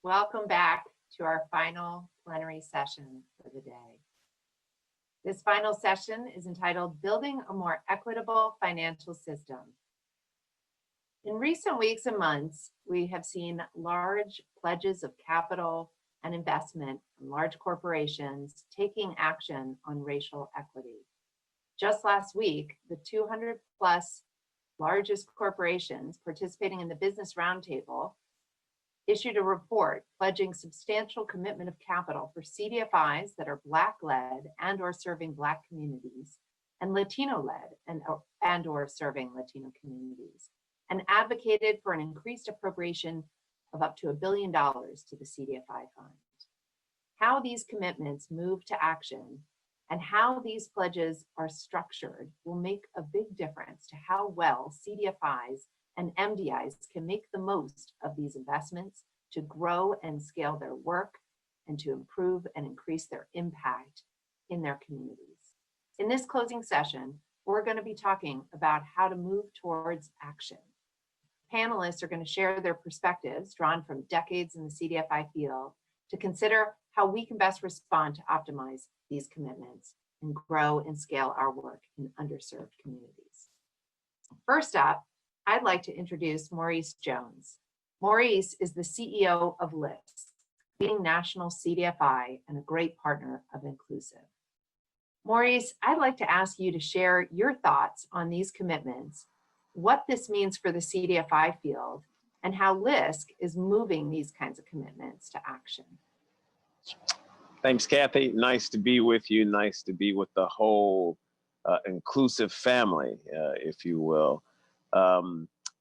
Welcome back to our final plenary session for the day. This final session is entitled Building a More Equitable Financial System. In recent weeks and months, we have seen large pledges of capital and investment from large corporations taking action on racial equity. Just last week, the 200 plus largest corporations participating in the Business Roundtable issued a report pledging substantial commitment of capital for CDFIs that are Black-led and or serving Black communities, and Latino-led and or serving Latino communities, and advocated for an increased appropriation of up to $1 billion to the CDFI fund. How these commitments move to action and how these pledges are structured will make a big difference to how well CDFIs and MDIs can make the most of these investments to grow and scale their work and to improve and increase their impact in their communities. In this closing session, we're going to be talking about how to move towards action. Panelists are going to share their perspectives drawn from decades in the CDFI field to consider how we can best respond to optimize these commitments and grow and scale our work in underserved communities. First up, I'd like to introduce Maurice Jones. Maurice is the CEO of LISC, leading national CDFI and a great partner of Inclusiv. Maurice, I'd like to ask you to share your thoughts on these commitments, what this means for the CDFI field, and how LISC is moving these kinds of commitments to action. Thanks, Cathie. Nice to be with you. Nice to be with the whole Inclusiv family, if you will.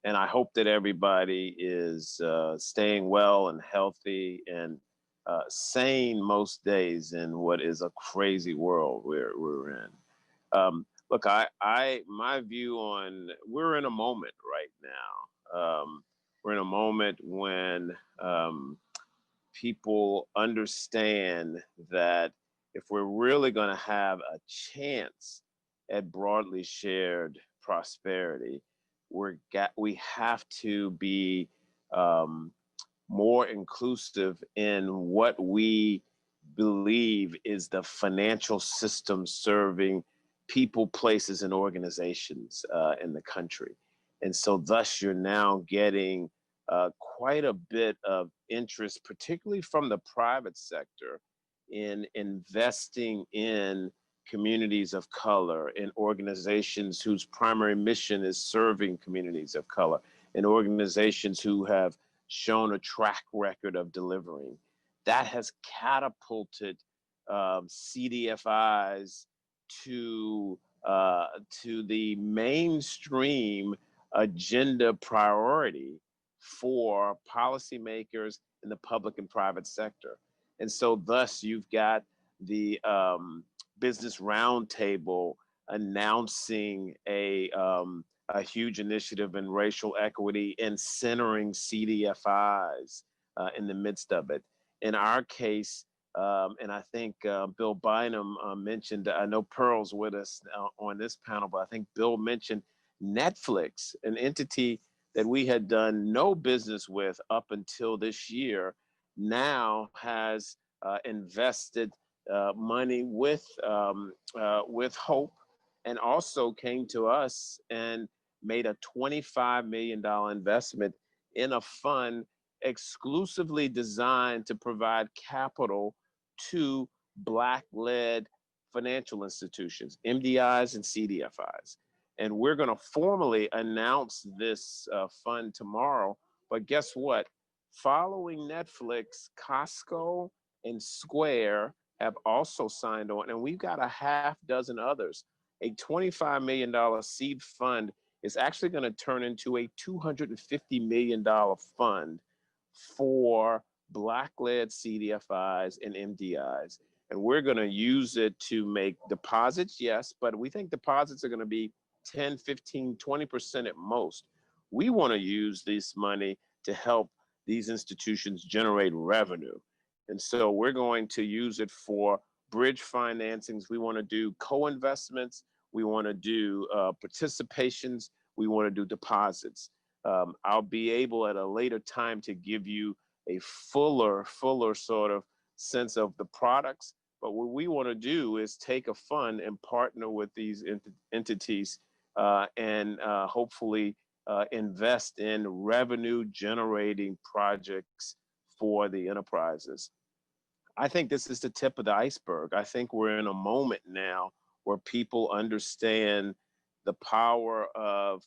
And I hope that everybody is staying well and healthy and sane most days in what is a crazy world we're in. Look, my view on, we're in a moment right now. We're in a moment when people understand that if we're really going to have a chance at broadly shared prosperity, we have to be more inclusive in what we believe is the financial system serving people, places, and organizations in the country. And so thus you're now getting quite a bit of interest, particularly from the private sector, in investing in communities of color, in organizations whose primary mission is serving communities of color, in organizations who have shown a track record of delivering. That has catapulted CDFIs to the mainstream agenda priority for policymakers in the public and private sector. And so thus you've got the Business Roundtable announcing a huge initiative in racial equity and centering CDFIs in the midst of it. In our case, and I think Bill Bynum mentioned, I know Pearl's with us on this panel, but I think Bill mentioned Netflix, an entity that we had done no business with up until this year, now has invested money with hope, and also came to us and made a $25 million investment in a fund exclusively designed to provide capital to Black-led financial institutions, MDIs and CDFIs. And we're going to formally announce this fund tomorrow. But guess what? Following Netflix, Costco and Square have also signed on, and we've got a half dozen others. A $25 million seed fund is actually going to turn into a $250 million fund for Black-led CDFIs and MDIs. And we're going to use it to make deposits, yes, but we think deposits are going to be 10, 15, 20% at most. We want to use this money to help these institutions generate revenue. And so we're going to use it for bridge financings. We want to do co-investments. We want to do participations. We want to do deposits. I'll be able at a later time to give you a fuller sort of sense of the products. But what we want to do is take a fund and partner with these entities and hopefully invest in revenue generating projects for the enterprises. I think this is the tip of the iceberg. I think we're in a moment now where people understand the power of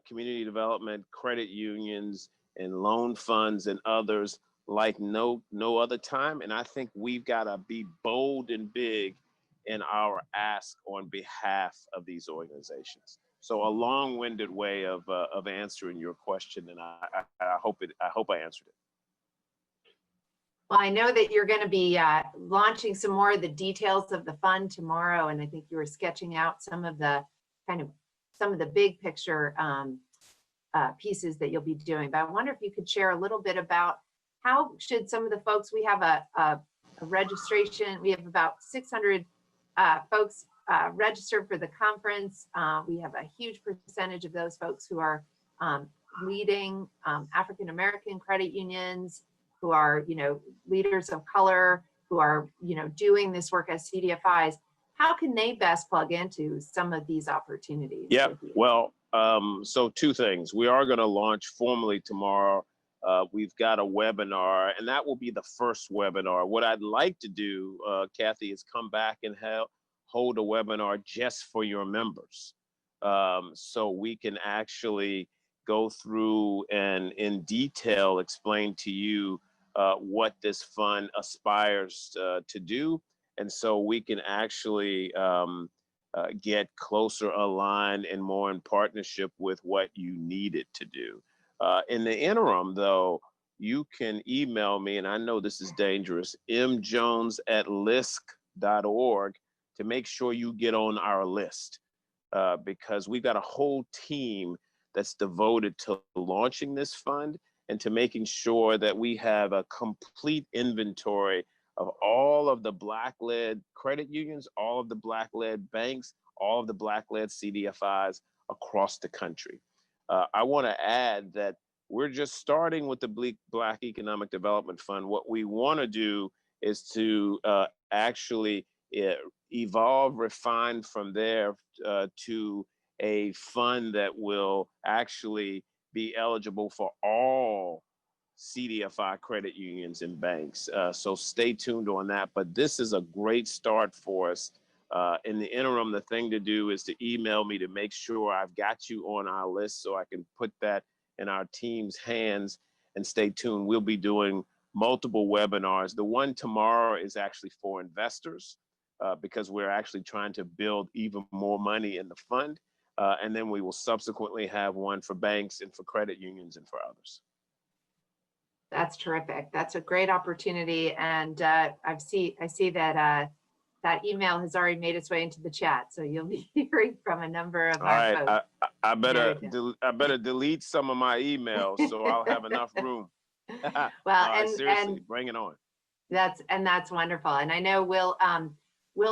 community development, credit unions, and loan funds and others like no other time. And I think we've got to be bold and big in our ask on behalf of these organizations. So a long-winded way of answering your question, and I hope I answered it. Well, I know that you're going to be launching some more of the details of the fund tomorrow, and I think you were sketching out some of the big picture pieces that you'll be doing. But I wonder if you could share a little bit about how should some of the folks, we have a registration, we have about 600 folks registered for the conference. We have a huge percentage of those folks who are leading African-American credit unions, who are, leaders of color, who are, doing this work as CDFIs. How can they best plug into some of these opportunities? Yeah, well, so two things. We are going to launch formally tomorrow. We've got a webinar, and that will be the first webinar. What I'd like to do, Cathie, is come back and hold a webinar just for your members. So we can actually go through and in detail explain to you what this fund aspires to do. And so we can actually get closer aligned and more in partnership with what you need it to do. In the interim, though, you can email me, and I know this is dangerous, mjones@lisc.org, to make sure you get on our list, because we've got a whole team that's devoted to launching this fund and to making sure that we have a complete inventory of all of the Black-led credit unions, all of the Black-led banks, all of the Black-led CDFIs across the country. I want to add that we're just starting with the Black Economic Development Fund. What we want to do is to actually evolve, refine from there to a fund that will actually be eligible for all CDFI credit unions and banks. So stay tuned on that. But this is a great start for us. In the interim, the thing to do is to email me to make sure I've got you on our list so I can put that in our team's hands, and stay tuned. We'll be doing multiple webinars. The one tomorrow is actually for investors because we're actually trying to build even more money in the fund. And then we will subsequently have one for banks and for credit unions and for others. That's terrific. That's a great opportunity. And I see that that email has already made its way into the chat. So you'll be hearing from a number of our folks. I better delete some of my emails so I'll have enough room. Well, seriously, bring it on. That's wonderful. And I know we'll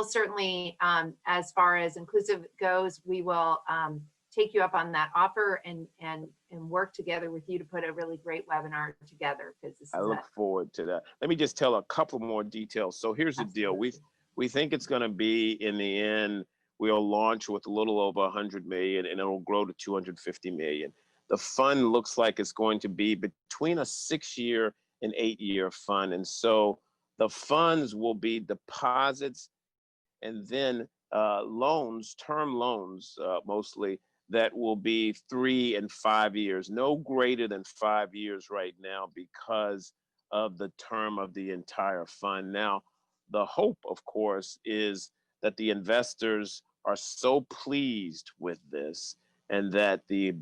certainly, as far as Inclusiv goes, we will take you up on that offer and work together with you to put a really great webinar together. Because I look forward to that. Let me just tell a couple more details. So here's the deal. We think it's going to be, in the end, we'll launch with a little over 100 million and it'll grow to 250 million. The fund looks like it's going to be between a 6-year and 8-year fund. And so the funds will be deposits and then loans, term loans mostly, that will be 3 and 5 years, no greater than 5 years right now because of the term of the entire fund. Now, the hope, of course, is that the investors are so pleased with this, and that the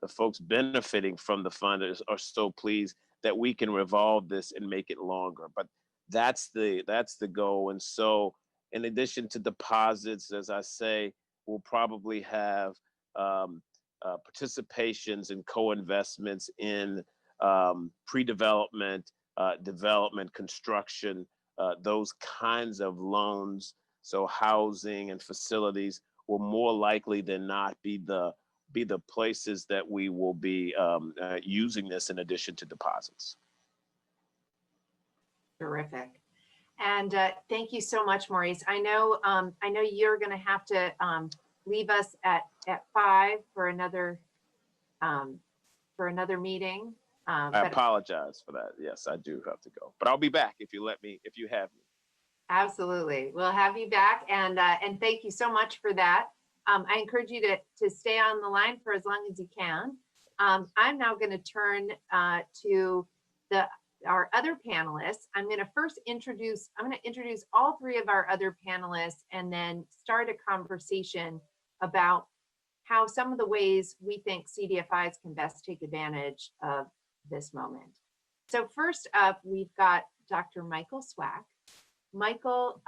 folks benefiting from the fund are so pleased that we can revolve this and make it longer. But that's the goal. And so, in addition to deposits, as I say, we'll probably have participations and co-investments in pre-development, development, construction, those kinds of loans. So housing and facilities will more likely than not be the places that we will be using this in addition to deposits. Terrific. And thank you so much, Maurice. I know you're going to have to leave us at 5 for another meeting. I apologize for that. Yes, I do have to go, but I'll be back if you have me. Absolutely, we'll have you back, and thank you so much for that. I encourage you to stay on the line for as long as you can. I'm now going to turn to our other panelists. I'm going to introduce all 3 of our other panelists and then start a conversation about how some of the ways we think CDFIs can best take advantage of this moment. So first up, we've got Dr. Michael Swack. Michael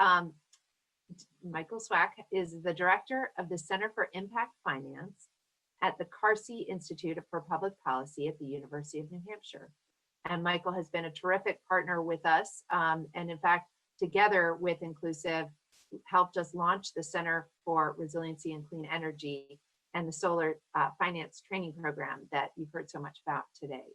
Swack is the director of the Center for Impact Finance at the Carsey Institute for Public Policy at the University of New Hampshire. And Michael has been a terrific partner with us, and in fact, together with Inclusiv, helped us launch the Center for Resiliency and Clean Energy and the Solar Finance Training Program that you've heard so much about today.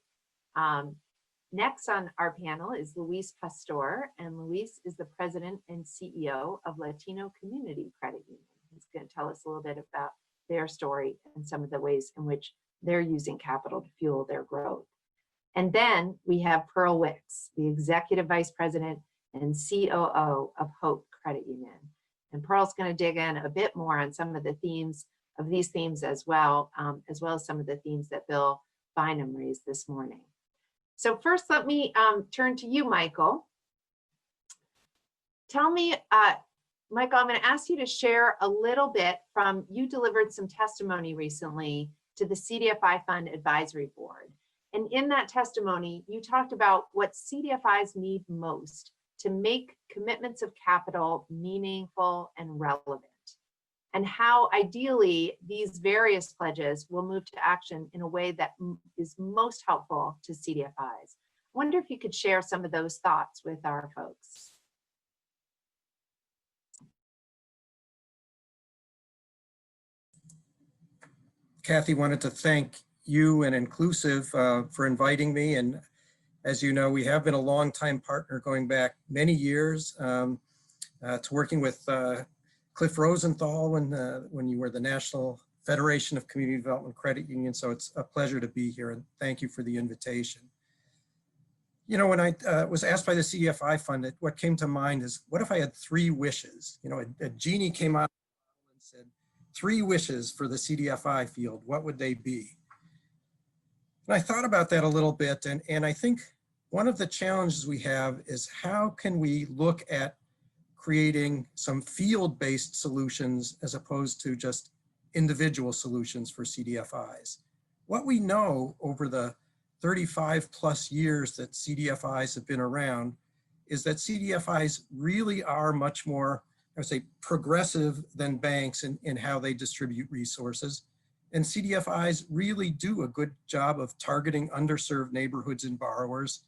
Next on our panel is Louise Pasteur, and Louise is the president and CEO of Latino Community Credit Union. He's going to tell us a little bit about their story and some of the ways in which they're using capital to fuel their growth. And then we have Pearl Wicks, the executive vice president and COO of Hope Credit Union. And Pearl's going to dig in a bit more on some of the themes of these themes as well as some of the themes that Bill Bynum raised this morning. So first, let me turn to you, Michael. Tell me, Michael, I'm going to ask you to share a little bit from, you delivered some testimony recently to the CDFI Fund Advisory Board. And in that testimony, you talked about what CDFIs need most to make commitments of capital meaningful and relevant, and how ideally these various pledges will move to action in a way that is most helpful to CDFIs. I wonder if you could share some of those thoughts with our folks. Cathie, wanted to thank you and Inclusiv for inviting me. And as you know, we have been a longtime partner going back many years to working with Cliff Rosenthal when you were the National Federation of Community Development Credit Unions. So it's a pleasure to be here, and thank you for the invitation. You know, when I was asked by the CDFI Fund, what came to mind is, what if I had 3 wishes? You know, a genie came out and said, 3 wishes for the CDFI field, what would they be? And I thought about that a little bit, and I think one of the challenges we have is, how can we look at creating some field-based solutions as opposed to just individual solutions for CDFIs? What we know over the 35 plus years that CDFIs have been around is that CDFIs really are much more, I would say, progressive than banks in how they distribute resources. And CDFIs really do a good job of targeting underserved neighborhoods and borrowers,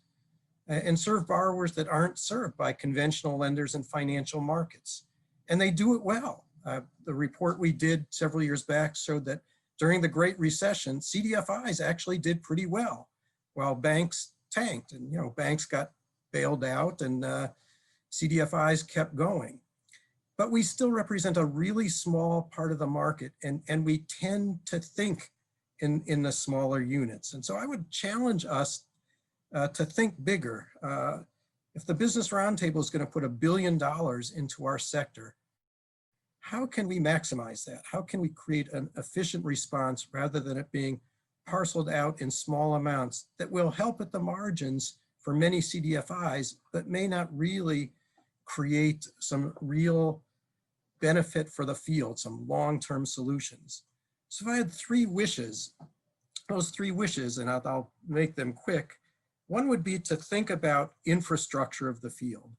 and serve borrowers that aren't served by conventional lenders and financial markets. And they do it well. The report we did several years back showed that during the Great Recession, CDFIs actually did pretty well, while banks tanked. And you know, banks got bailed out and CDFIs kept going. But we still represent a really small part of the market, and we tend to think in the smaller units. And so I would challenge us to think bigger. If the Business Roundtable is going to put $1 billion into our sector, how can we maximize that? How can we create an efficient response rather than it being parceled out in small amounts that will help at the margins for many CDFIs, but may not really create some real benefit for the field, some long-term solutions? So if I had 3 wishes, those 3 wishes, and I'll make them quick. One would be to think about infrastructure of the field.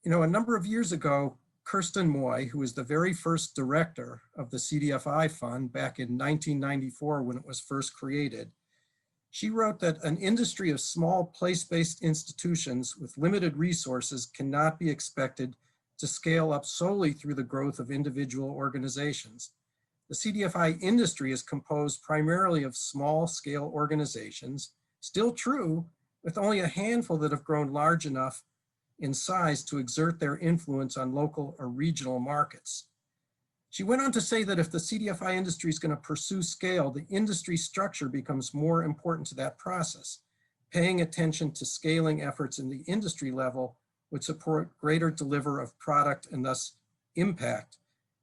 You know, a number of years ago, Kirsten Moy, who was the very first director of the CDFI Fund back in 1994 when it was first created, she wrote that an industry of small place-based institutions with limited resources cannot be expected to scale up solely through the growth of individual organizations. The CDFI industry is composed primarily of small-scale organizations, still true, with only a handful that have grown large enough in size to exert their influence on local or regional markets. She went on to say that if the CDFI industry is going to pursue scale, the industry structure becomes more important to that process. Paying attention to scaling efforts in the industry level would support greater delivery of product and thus impact.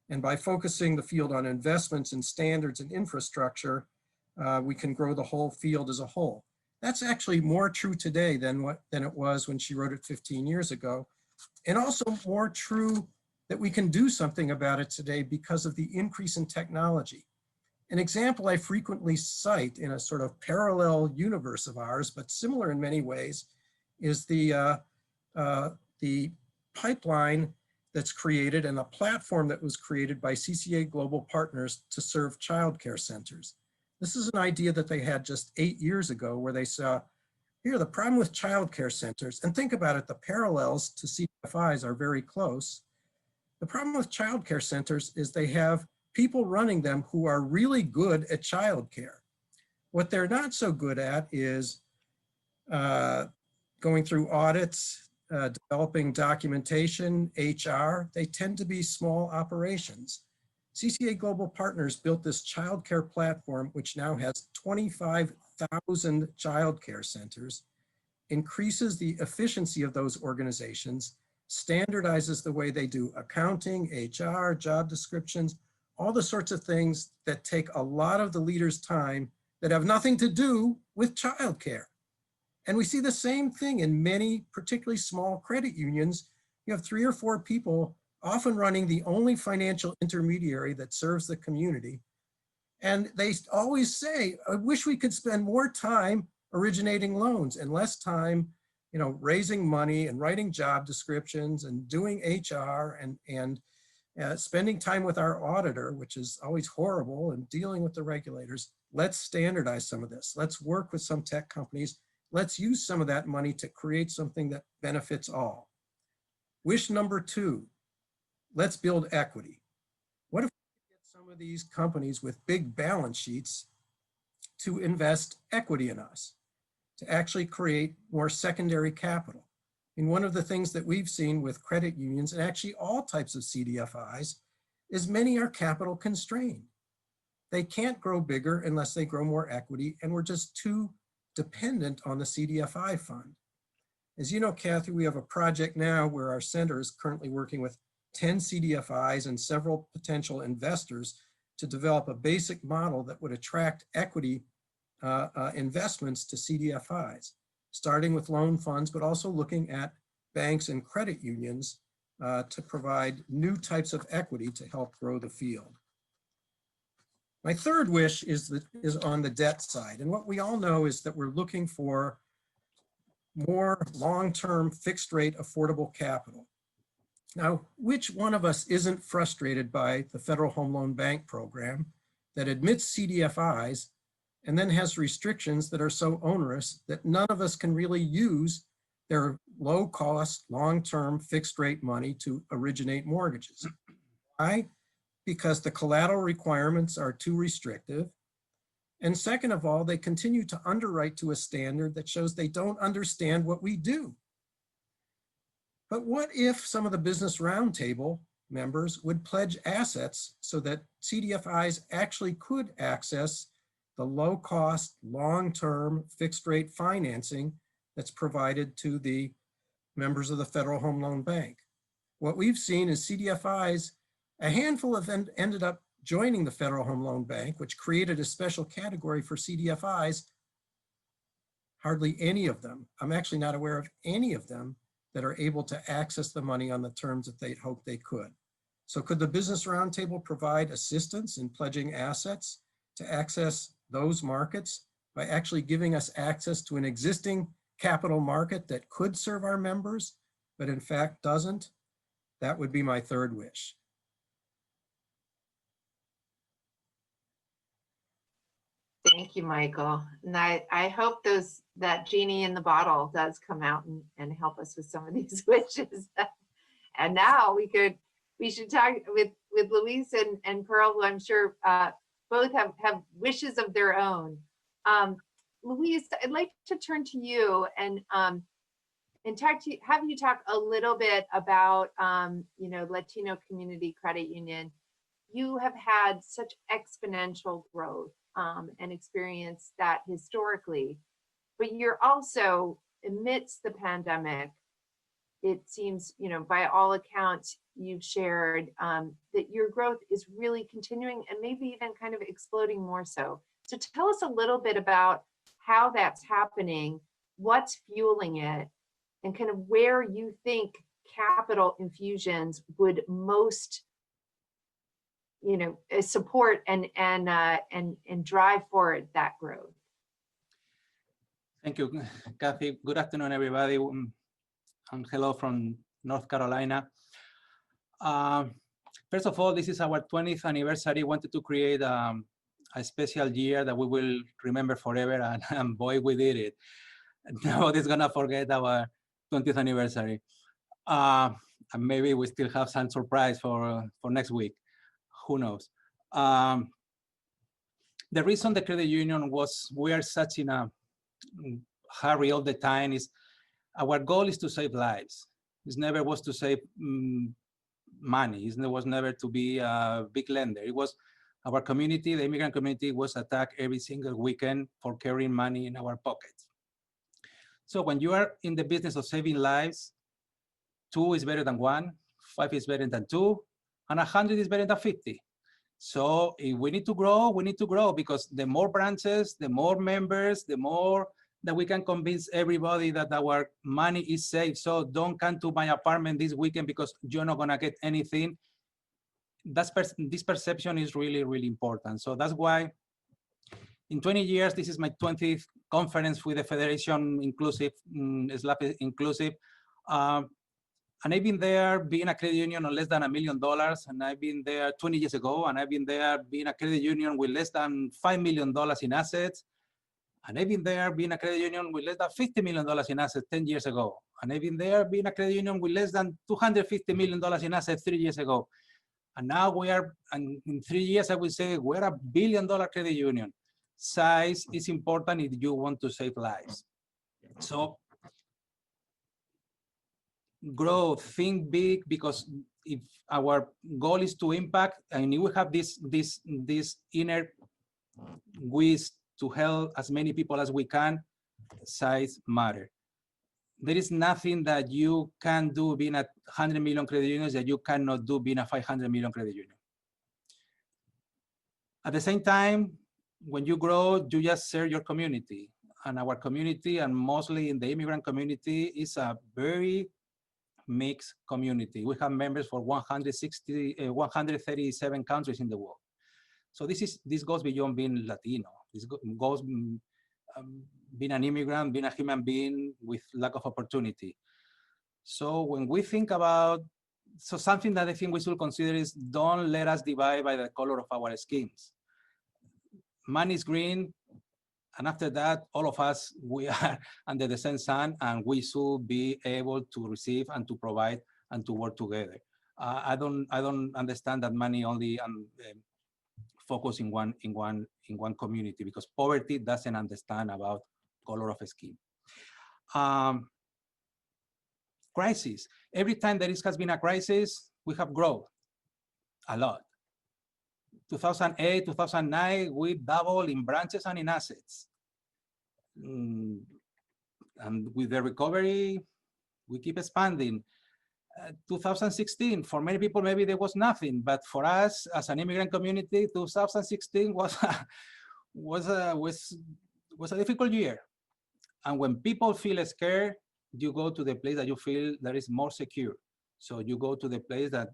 And by focusing the field on investments in standards and infrastructure, we can grow the whole field as a whole. That's actually more true today than it was when she wrote it 15 years ago. And also more true that we can do something about it today because of the increase in technology. An example I frequently cite in a sort of parallel universe of ours, but similar in many ways, is the pipeline that's created and a platform that was created by CCA Global Partners to serve childcare centers. This is an idea that they had just 8 years ago where they saw, here, the problem with childcare centers, and think about it, the parallels to CDFIs are very close. The problem with childcare centers is they have people running them who are really good at childcare. What they're not so good at is going through audits, developing documentation, HR. They tend to be small operations. CCA Global Partners built this childcare platform, which now has 25,000 childcare centers, increases the efficiency of those organizations, standardizes the way they do accounting, HR, job descriptions, all the sorts of things that take a lot of the leader's time that have nothing to do with childcare. And we see the same thing in many, particularly small credit unions. You have 3 or 4 people often running the only financial intermediary that serves the community. And they always say, I wish we could spend more time originating loans and less time, raising money and writing job descriptions and doing HR and spending time with our auditor, which is always horrible, and dealing with the regulators. Let's standardize some of this. Let's work with some tech companies. Let's use some of that money to create something that benefits all. Wish number 2, let's build equity. What if we get some of these companies with big balance sheets to invest equity in us, to actually create more secondary capital? And one of the things that we've seen with credit unions, and actually all types of CDFIs, is many are capital constrained. They can't grow bigger unless they grow more equity, and we're just too dependent on the CDFI fund. As you know, Cathie, we have a project now where our center is currently working with 10 CDFIs and several potential investors to develop a basic model that would attract equity investments to CDFIs, starting with loan funds, but also looking at banks and credit unions to provide new types of equity to help grow the field. My third wish is on the debt side. And what we all know is that we're looking for more long-term fixed rate affordable capital. Now, which one of us isn't frustrated by the Federal Home Loan Bank program that admits CDFIs and then has restrictions that are so onerous that none of us can really use their low cost, long-term fixed rate money to originate mortgages? Why? Because the collateral requirements are too restrictive. And second of all, they continue to underwrite to a standard that shows they don't understand what we do. But what if some of the Business Roundtable members would pledge assets so that CDFIs actually could access the low-cost, long-term, fixed-rate financing that's provided to the members of the Federal Home Loan Bank? What we've seen is CDFIs, a handful of them ended up joining the Federal Home Loan Bank, which created a special category for CDFIs. Hardly any of them, I'm actually not aware of any of them that are able to access the money on the terms that they'd hoped they could. So could the Business Roundtable provide assistance in pledging assets to access those markets by actually giving us access to an existing capital market that could serve our members, but in fact doesn't? That would be my third wish. Thank you, Michael. And I hope that genie in the bottle does come out and help us with some of these wishes. And now we should talk with Louise and Pearl, who I'm sure both have wishes of their own. Louise, I'd like to turn to you and have you talk a little bit about, Latino Community Credit Union. You have had such exponential growth and experience that historically, but you're also amidst the pandemic. It seems, by all accounts, you've shared that your growth is really continuing and maybe even kind of exploding more so. So tell us a little bit about how that's happening, what's fueling it, and kind of where you think capital infusions would most, support and drive forward that growth. Thank you, Cathie. Good afternoon, everybody. And hello from North Carolina. First of all, this is our 20th anniversary. Wanted to create a special year that we will remember forever, and boy, we did it. Nobody's gonna forget our 20th anniversary. And maybe we still have some surprise for next week. Who knows? The reason the credit union we are such in a hurry all the time is our goal is to save lives. It never was to save money. It was never to be a big lender. It was our community, the immigrant community, was attacked every single weekend for carrying money in our pockets. So when you are in the business of saving lives, 2 is better than 1, 5 is better than 2, and 100 is better than 50. So if we need to grow because the more branches, the more members, the more that we can convince everybody that our money is safe. So don't come to my apartment this weekend because you're not gonna get anything. This perception is really, really important. So that's why in 20 years, this is my 20th conference with the Federation Inclusiv, Inclusiv. And I've been there being a credit union on less than $1 million. And I've been there 20 years ago. And I've been there being a credit union with less than $5 million in assets. And I've been there being a credit union with less than $50 million in assets 10 years ago. And I've been there being a credit union with less than $250 million in assets 3 years ago. And now we are, and in 3 years, I would say we're $1 billion credit union. Size is important if you want to save lives. So grow, think big, because if our goal is to impact, and we have this inner wish to help as many people as we can, size matter. There is nothing that you can do being a 100 million credit unions that you cannot do being a 500 million credit union. At the same time, when you grow, you just serve your community. And our community, and mostly in the immigrant community, is a very mixed community. We have members for 137 countries in the world. So this goes beyond being Latino. This goes being an immigrant, being a human being with lack of opportunity. So when we think about, so something that I think we should consider is don't let us divide by the color of our skins. Money is green, and after that, all of us, we are under the same sun, and we should be able to receive and to provide and to work together. I don't understand that money only focus in one community, because poverty doesn't understand about color of skin. Crisis. Every time there has been a crisis, we have grown a lot. 2008, 2009, we doubled in branches and in assets. And with the recovery, we keep expanding. 2016, for many people, maybe there was nothing, but for us as an immigrant community, 2016 was a difficult year. And when people feel scared, you go to the place that you feel that is more secure. So you go to the place that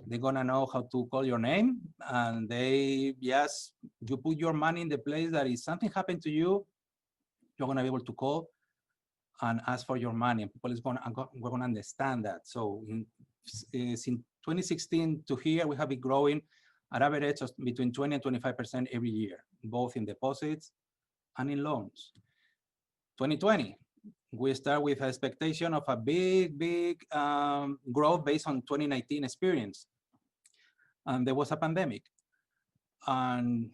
they're gonna know how to call your name, and you put your money in the place that if something happened to you, you're gonna be able to call and ask for your money, and people we're gonna understand that. So since 2016 to here, we have been growing at average of between 20 and 25% every year, both in deposits and in loans. 2020, we start with an expectation of a big growth based on 2019 experience. And there was a pandemic. And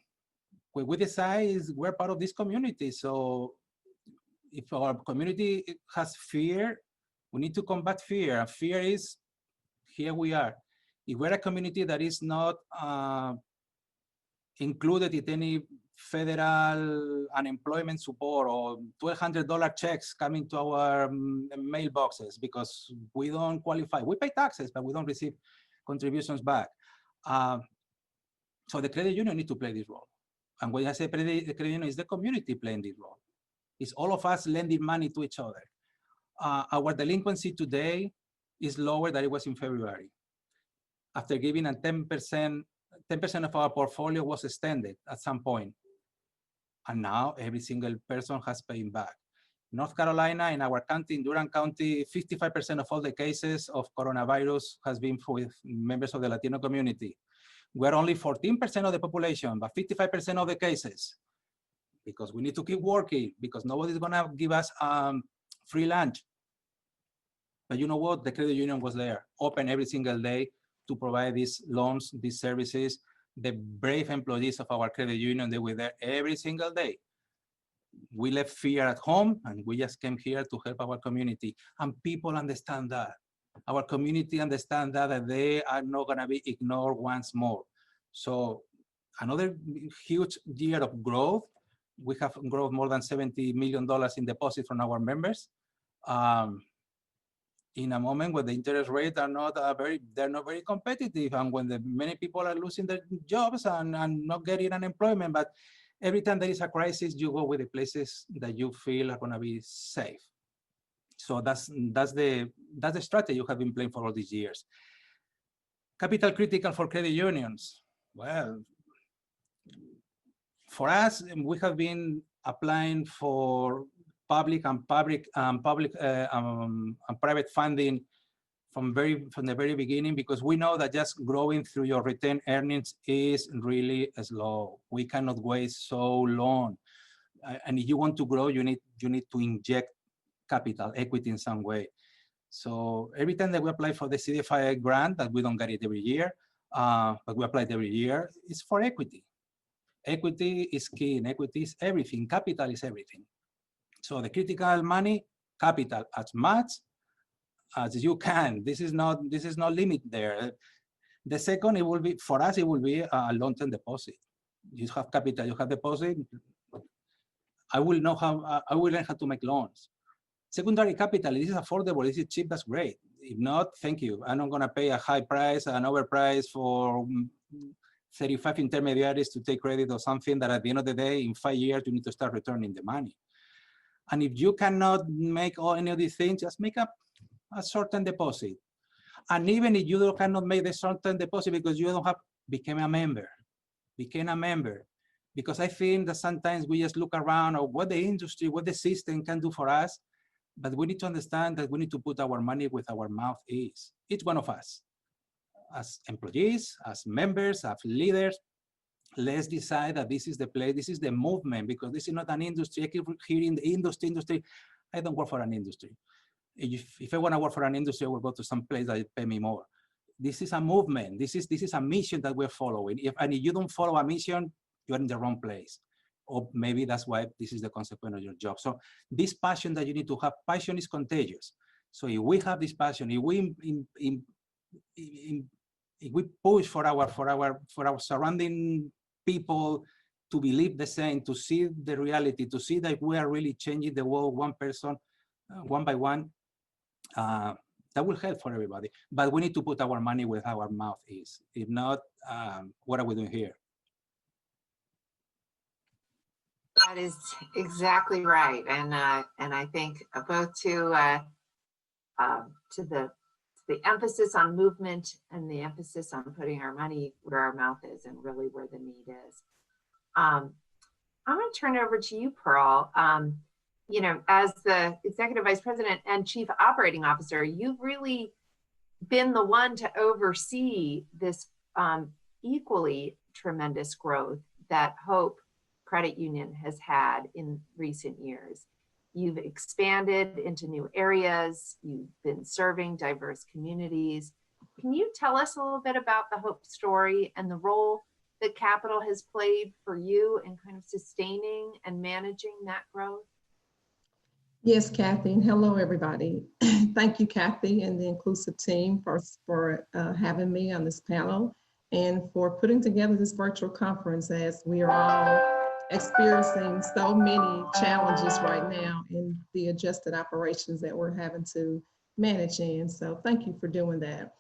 what we decide is we're part of this community. So if our community has fear, we need to combat fear. And fear is, here we are. If we're a community that is not included in any federal unemployment support or $1,200 checks coming to our mailboxes because we don't qualify. We pay taxes, but we don't receive contributions back. So the credit union need to play this role. And when I say the credit union, is the community playing this role. It's all of us lending money to each other. Our delinquency today is lower than it was in February. After giving a 10% of our portfolio was extended at some point. And now every single person has paid back. North Carolina, in our county, in Durham County, 55% of all the cases of coronavirus has been with members of the Latino community. We're only 14% of the population, but 55% of the cases, because we need to keep working, because nobody's gonna give us free lunch. But you know what? The credit union was there, open every single day to provide these loans, these services. The brave employees of our credit union, they were there every single day. We left fear at home and we just came here to help our community. And people understand that. Our community understand that they are not gonna be ignored once more. So another huge year of growth. We have grown more than $70 million in deposits from our members. In a moment where the interest rates are not they're not very competitive, and when many people are losing their jobs and not getting unemployment. But every time there is a crisis, you go with the places that you feel are gonna be safe. So that's the strategy you have been playing for all these years. Capital critical for credit unions. Well, for us, we have been applying for public and private funding from the very beginning, because we know that just growing through your retained earnings is really slow. We cannot wait so long. And if you want to grow, you need to inject capital, equity in some way. So every time that we apply for the CDFI grant, that we don't get it every year, but we apply it every year, it's for equity. Equity is key, and equity is everything. Capital is everything. So the critical money, capital, as much as you can. This is not limit there. The second, it will be, for us, it will be a long-term deposit. You have capital, you have deposit. I will learn how to make loans. Secondary capital, this is affordable, this is cheap, that's great. If not, thank you. I'm not gonna pay a high price, an overprice for 35 intermediaries to take credit or something that at the end of the day, in 5 years, you need to start returning the money. And if you cannot make any of these things, just make up a short-term deposit. And even if you cannot make the short-term deposit because you don't have, became a member. Because I think that sometimes we just look around or what the industry, what the system can do for us, but we need to understand that we need to put our money where our mouth is. Each one of us, as employees, as members, as leaders, let's decide that this is the place, this is the movement, because this is not an industry. I keep hearing the industry. I don't work for an industry. If I want to work for an industry, I will go to some place that pay me more. This is a movement. This is a mission that we're following. If you don't follow a mission, you're in the wrong place. Or maybe that's why this is the consequence of your job. So this passion that you need to have, passion is contagious. So if we have this passion, if we push for our surrounding people to believe the same, to see the reality, to see that we are really changing the world one person, one by one, that will help for everybody. But we need to put our money where our mouth is. If not, what are we doing here? That is exactly right, and I think both to the emphasis on movement and the emphasis on putting our money where our mouth is and really where the need is. I'm going to turn it over to you, Pearl. You know, as the Executive Vice President and Chief Operating Officer, you've really been the one to oversee this equally tremendous growth that Hope Credit Union has had in recent years. You've expanded into new areas. You've been serving diverse communities. Can you tell us a little bit about the Hope story and the role that capital has played for you in kind of sustaining and managing that growth? Yes, Cathie, and hello, everybody. Thank you, Cathie, and the Inclusiv team for having me on this panel and for putting together this virtual conference as we are all experiencing so many challenges right now in the adjusted operations that we're having to manage in. So thank you for doing that.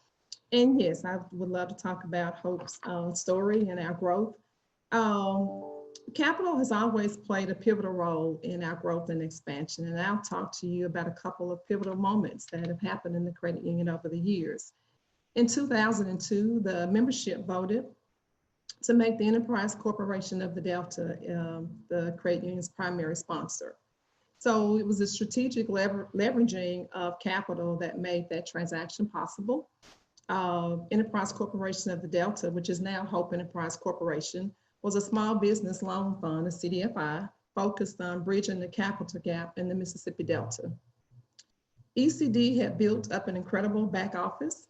And yes, I would love to talk about Hope's story and our growth. Capital has always played a pivotal role in our growth and expansion, and I'll talk to you about a couple of pivotal moments that have happened in the credit union over the years. In 2002, the membership voted to make the Enterprise Corporation of the Delta the credit union's primary sponsor. So it was a strategic leveraging of capital that made that transaction possible. Enterprise Corporation of the Delta, which is now Hope Enterprise Corporation, was a small business loan fund, a CDFI, focused on bridging the capital gap in the Mississippi Delta. ECD had built up an incredible back office,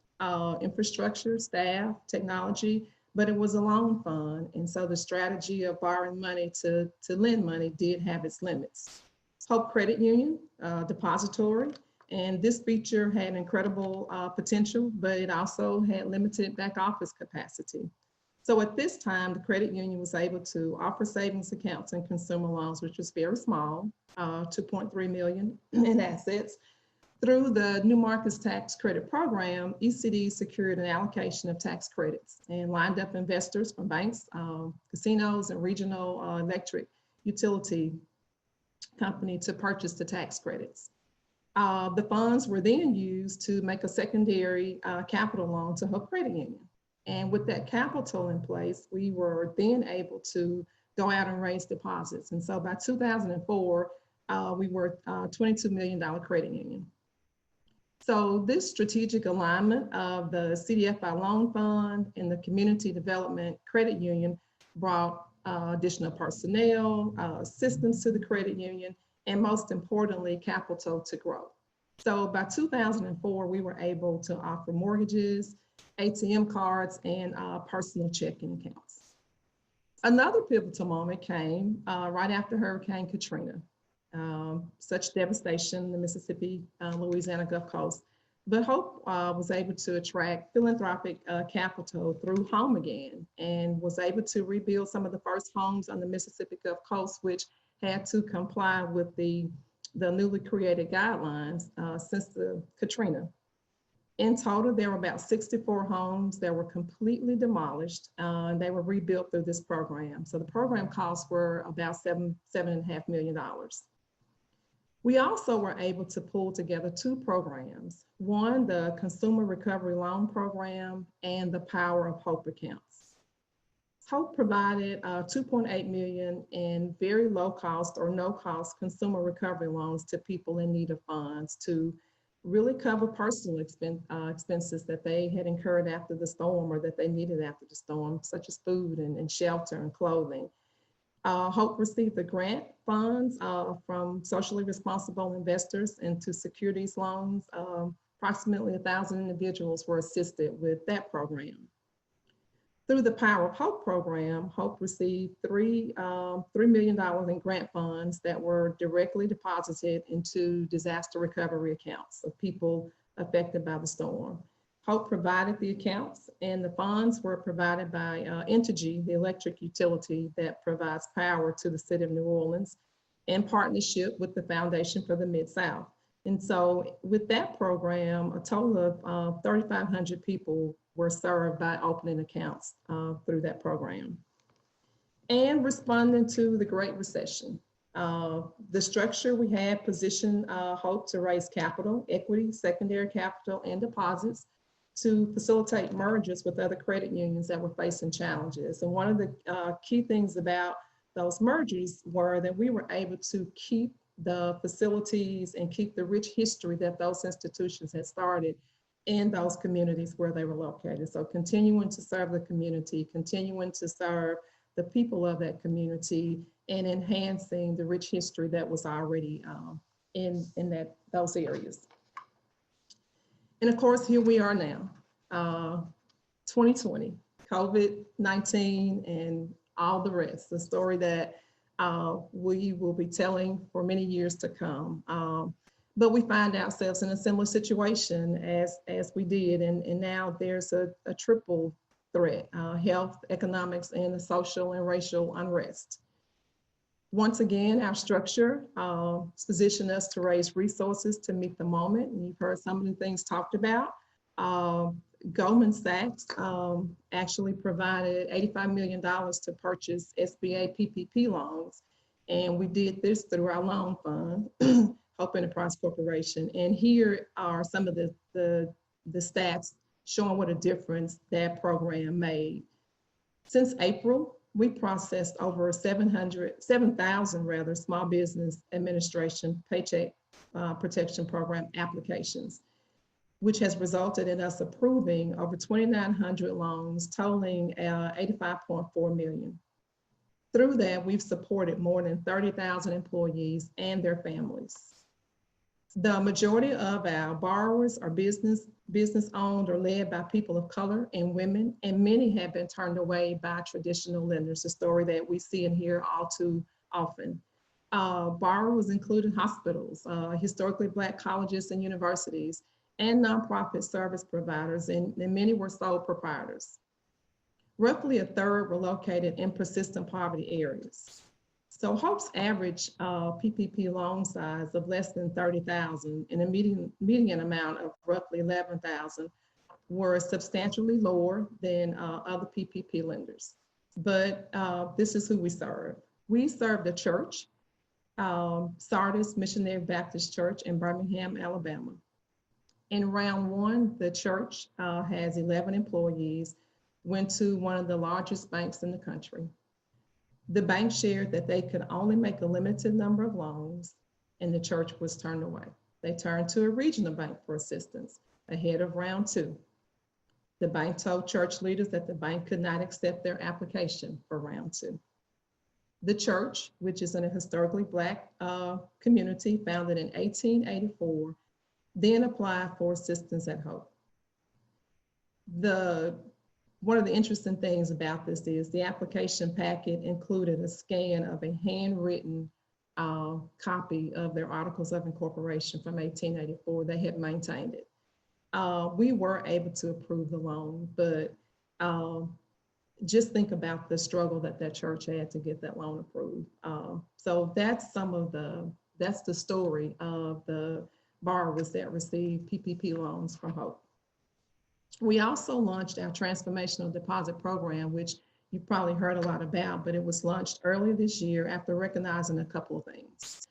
infrastructure, staff, technology, but it was a loan fund. And so the strategy of borrowing money to lend money did have its limits. Hope Credit Union, depository, and this feature had incredible potential, but it also had limited back office capacity. So at this time, the credit union was able to offer savings accounts and consumer loans, which was very small, 2.3 million in assets. Through the New Markets Tax Credit Program, ECD secured an allocation of tax credits and lined up investors from banks, casinos, and regional electric utility company to purchase the tax credits. The funds were then used to make a secondary capital loan to Hope Credit Union. And with that capital in place, we were then able to go out and raise deposits. And so by 2004, we were a $22 million credit union. So this strategic alignment of the CDFI loan fund and the community development credit union brought additional personnel, assistance to the credit union, and most importantly, capital to grow. So by 2004, we were able to offer mortgages, ATM cards, and personal checking accounts. Another pivotal moment came right after Hurricane Katrina. Such devastation in the Mississippi, Louisiana Gulf Coast. But Hope was able to attract philanthropic capital through Home Again and was able to rebuild some of the first homes on the Mississippi Gulf Coast, which had to comply with the newly created guidelines since the Katrina. In total, there were about 64 homes that were completely demolished, and they were rebuilt through this program. So the program costs were about $7.5 million. We also were able to pull together two programs. One, the Consumer Recovery Loan Program, and the Power of Hope accounts. Hope provided $2.8 million in very low cost or no cost consumer recovery loans to people in need of funds to really cover personal expenses that they had incurred after the storm or that they needed after the storm, such as food and shelter and clothing. Hope received the grant funds from socially responsible investors, and to secure these loans, approximately 1,000 individuals were assisted with that program. Through the Power of Hope program, Hope received $3 million in grant funds that were directly deposited into disaster recovery accounts of people affected by the storm. Hope provided the accounts, and the funds were provided by Entergy, the electric utility that provides power to the city of New Orleans, in partnership with the Foundation for the Mid-South. And so with that program, a total of 3,500 people were served by opening accounts through that program. And responding to the Great Recession. The structure we had positioned Hope to raise capital, equity, secondary capital, and deposits to facilitate mergers with other credit unions that were facing challenges. And one of the key things about those mergers were that we were able to keep the facilities and keep the rich history that those institutions had started in those communities where they were located. So continuing to serve the community, continuing to serve the people of that community, and enhancing the rich history that was already in those areas. And of course, here we are now, 2020. COVID-19 and all the rest, the story that we will be telling for many years to come. But we find ourselves in a similar situation as we did, and now there's a triple threat, health, economics, and the social and racial unrest. Once again, our structure positioned us to raise resources to meet the moment, and you've heard some of the things talked about. Goldman Sachs actually provided $85 million to purchase SBA PPP loans. And we did this through our loan fund, Hope Enterprise Corporation. And here are some of the stats showing what a difference that program made. Since April, we processed over 7,000 Small Business Administration Paycheck Protection Program applications, which has resulted in us approving over 2,900 loans totaling $85.4 million. Through that, we've supported more than 30,000 employees and their families. The majority of our borrowers are business owned or led by people of color and women, and many have been turned away by traditional lenders, a story that we see and hear all too often. Borrowers included hospitals, historically Black colleges and universities, and nonprofit service providers, and many were sole proprietors. Roughly a third were located in persistent poverty areas. So Hope's average PPP loan size of less than 30,000 and a median amount of roughly 11,000 were substantially lower than other PPP lenders. But this is who we serve. We serve the church, Sardis Missionary Baptist Church in Birmingham, Alabama. In round one, the church has 11 employees, went to one of the largest banks in the country. The bank shared that they could only make a limited number of loans, and the church was turned away. They turned to a regional bank for assistance ahead of round two. The bank told church leaders that the bank could not accept their application for round two. The church, which is in a historically Black community founded in 1884, then applied for assistance at Hope. One of the interesting things about this is the application packet included a scan of a handwritten copy of their Articles of Incorporation from 1884. They had maintained it. We were able to approve the loan, but just think about the struggle that church had to get that loan approved. So that's that's the story of the borrowers that received PPP loans from Hope. We also launched our Transformational Deposit Program, which you've probably heard a lot about, but it was launched earlier this year after recognizing a couple of things.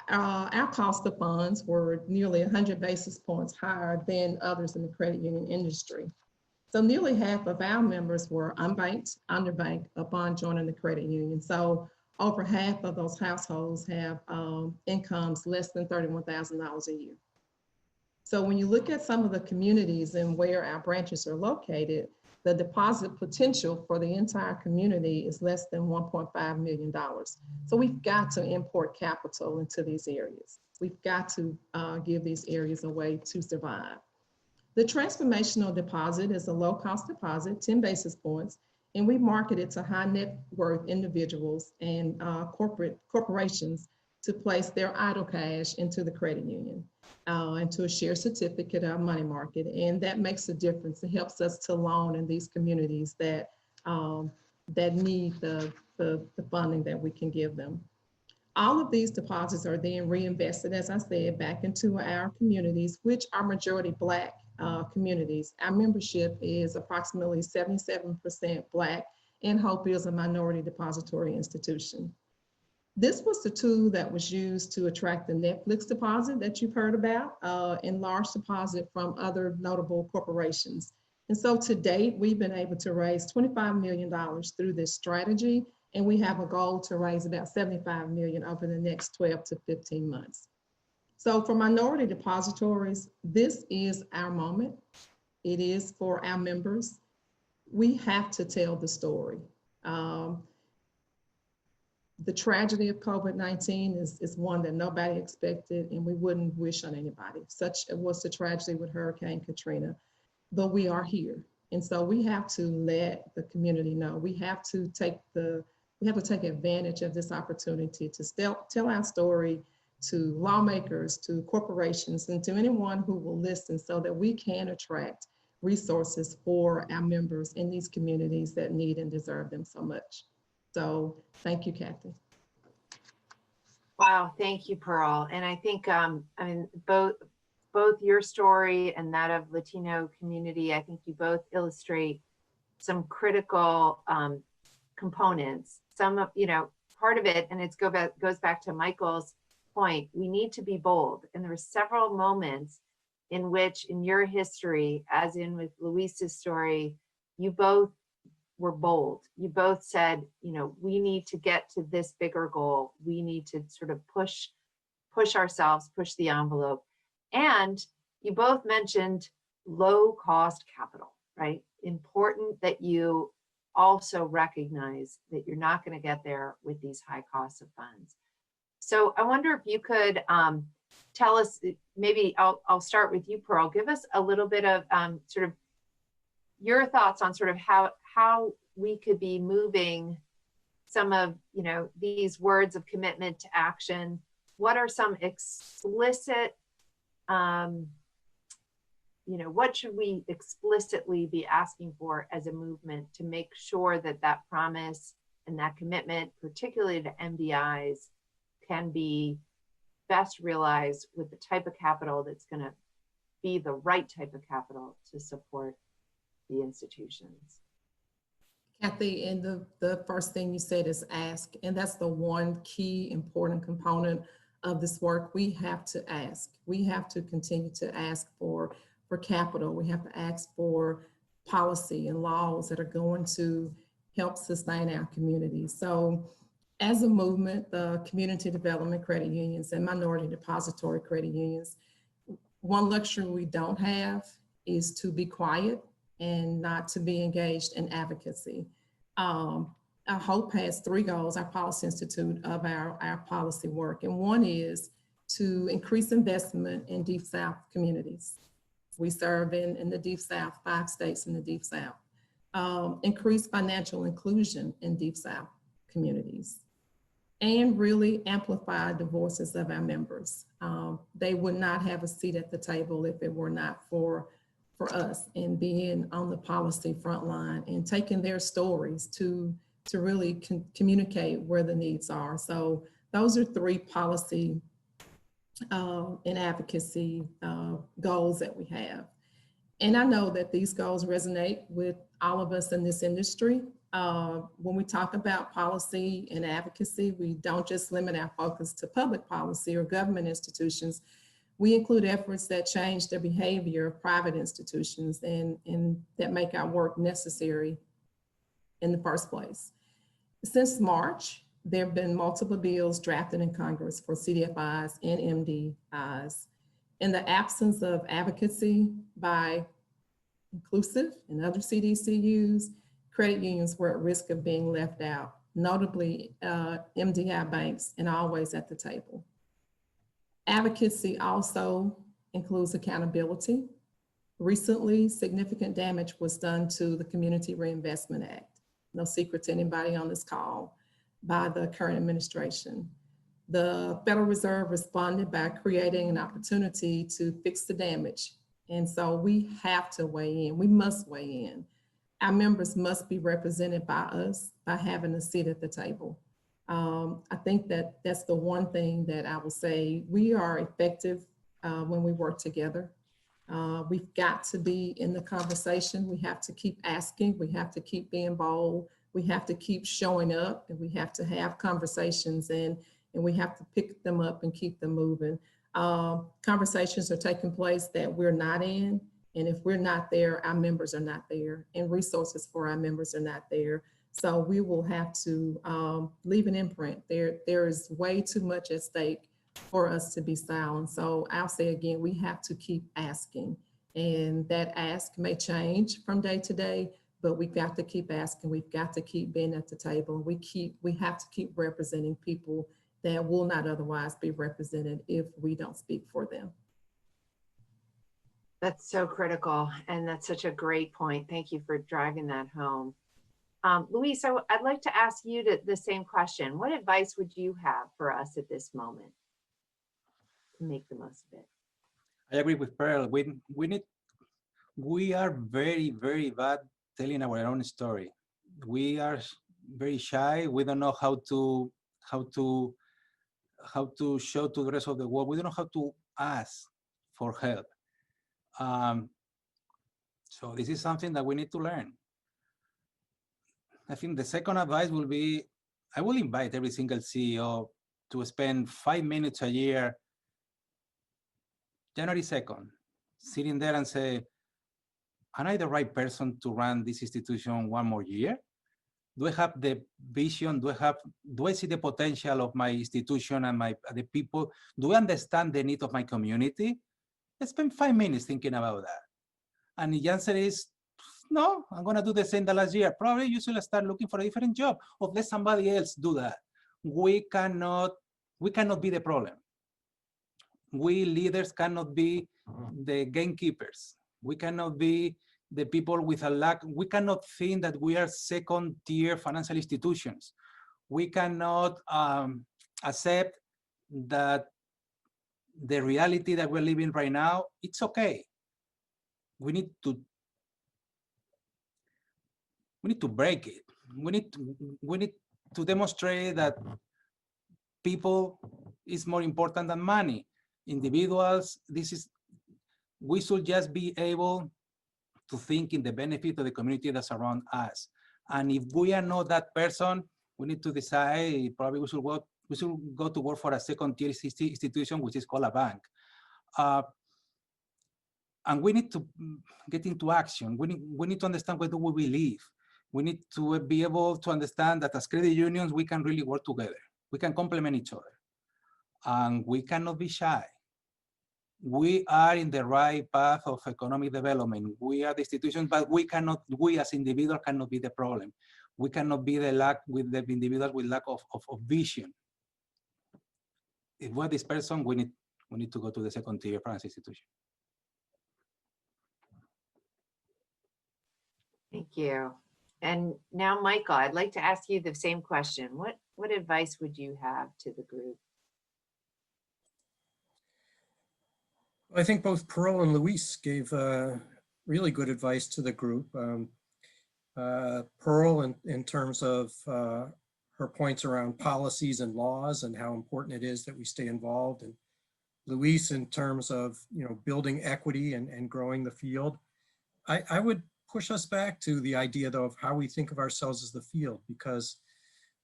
Our cost of funds were nearly 100 basis points higher than others in the credit union industry. So nearly half of our members were unbanked, underbanked upon joining the credit union. So over half of those households have incomes less than $31,000 a year. So when you look at some of the communities and where our branches are located, the deposit potential for the entire community is less than $1.5 million. So we've got to import capital into these areas. We've got to give these areas a way to survive. The transformational deposit is a low-cost deposit, 10 basis points, and we market it to high net worth individuals and corporations to place their idle cash into the credit union and to a share certificate of money market. And that makes a difference. It helps us to loan in these communities that need the funding that we can give them. All of these deposits are then reinvested, as I said, back into our communities, which are majority Black communities. Our membership is approximately 77% Black, and Hope is a minority depository institution. This was the tool that was used to attract the Netflix deposit that you've heard about, and large deposit from other notable corporations. And so to date, we've been able to raise $25 million through this strategy, and we have a goal to raise about $75 million over the next 12 to 15 months. So for minority depositories, this is our moment. It is for our members. We have to tell the story. The tragedy of COVID-19 is one that nobody expected, and we wouldn't wish on anybody. Such was the tragedy with Hurricane Katrina, but we are here, And so we have to let the community know. We have to take advantage of this opportunity to tell our story to lawmakers, to corporations, and to anyone who will listen, so that we can attract resources for our members in these communities that need and deserve them so much. So thank you, Cathie. Wow, thank you, Pearl. And I think, I mean, both your story and that of Latino community, I think you both illustrate some critical components. Some of, part of it, and it goes back to Michael's point, we need to be bold. And there were several moments in which, in your history, as in with Louise's story, you both were bold. You both said, we need to get to this bigger goal. We need to sort of push ourselves, push the envelope. And you both mentioned low cost capital, right? Important that you also recognize that you're not going to get there with these high costs of funds. So I wonder if you could tell us, maybe I'll start with you, Pearl. Give us a little bit of sort of your thoughts on sort of how we could be moving some of these words of commitment to action. What are some explicit, what should we explicitly be asking for as a movement to make sure that that promise and that commitment, particularly to MDIs, can be best realized with the type of capital that's going to be the right type of capital to support the institutions? Cathie, and the first thing you said is ask, and that's the one key important component of this work. We have to ask. We have to continue to ask for capital. We have to ask for policy and laws that are going to help sustain our community. So as a movement, the community development credit unions and minority depository credit unions, one luxury we don't have is to be quiet and not to be engaged in advocacy. Our HOPE has 3 goals, our Policy Institute, of our policy work. And one is to increase investment in Deep South communities. We serve in the Deep South, 5 states in the Deep South. Increase financial inclusion in Deep South communities, and really amplify the voices of our members. They would not have a seat at the table if it were not for us, and being on the policy front line and taking their stories to really communicate where the needs are. So those are 3 policy and advocacy goals that we have. And I know that these goals resonate with all of us in this industry. When we talk about policy and advocacy, we don't just limit our focus to public policy or government institutions. We include efforts that change the behavior of private institutions and that make our work necessary in the first place. Since March, there have been multiple bills drafted in Congress for CDFIs and MDIs. In the absence of advocacy by Inclusiv and other CDCUs, credit unions were at risk of being left out, notably MDI banks, and always at the table. Advocacy also includes accountability. Recently, significant damage was done to the Community Reinvestment Act. No secret to anybody on this call, by the current administration. The Federal Reserve responded by creating an opportunity to fix the damage. And so we have to weigh in, we must weigh in. Our members must be represented by us by having a seat at the table. I think that that's the one thing that I will say. We are effective when we work together. We've got to be in the conversation. We have to keep asking. We have to keep being bold. We have to keep showing up, and we have to have conversations, and we have to pick them up and keep them moving. Conversations are taking place that we're not in. And if we're not there, our members are not there, and resources for our members are not there. So we will have to leave an imprint. There is way too much at stake for us to be silent. So I'll say again, we have to keep asking, and that ask may change from day to day, but we've got to keep asking. We've got to keep being at the table. We have to keep representing people that will not otherwise be represented if we don't speak for them. That's so critical, and that's such a great point. Thank you for driving that home. Louise, so I'd like to ask you the same question. What advice would you have for us at this moment to make the most of it? I agree with Pearl. We are very, very bad telling our own story. We are very shy. We don't know how to show to the rest of the world. We don't know how to ask for help. So this is something that we need to learn. I think the second advice will be, I will invite every single CEO to spend 5 minutes a year, January 2nd, sitting there and say, am I the right person to run this institution one more year? Do I have the vision? Do I see the potential of my institution and the people? Do I understand the need of my community? I spend 5 minutes thinking about that. And the answer is, no, I'm gonna do the same the last year. Probably you should start looking for a different job or let somebody else do that. We cannot be the problem. We leaders cannot be the gatekeepers. We cannot be the people with a lack. We cannot think that we are second-tier financial institutions. We cannot accept that the reality that we're living right now, it's okay. We need to break it. We need to demonstrate that people is more important than money. Individuals, we should just be able to think in the benefit of the community that's around us. And if we are not that person, we need to decide, probably we should go to work for a second-tier institution, which is called a bank. And we need to get into action. We need to understand where do we believe. We need to be able to understand that as credit unions, we can really work together. We can complement each other. And we cannot be shy. We are in the right path of economic development. We are the institution, but we as individuals cannot be the problem. We cannot be with the individuals with lack of vision. If we're this person, we need to go to the second-tier finance institution. Thank you. And now, Michael, I'd like to ask you the same question. What advice would you have to the group? I think both Pearl and Louise gave really good advice to the group. Pearl, in terms of her points around policies and laws and how important it is that we stay involved, and Louise in terms of building equity and growing the field. I would push us back to the idea, though, of how we think of ourselves as the field, because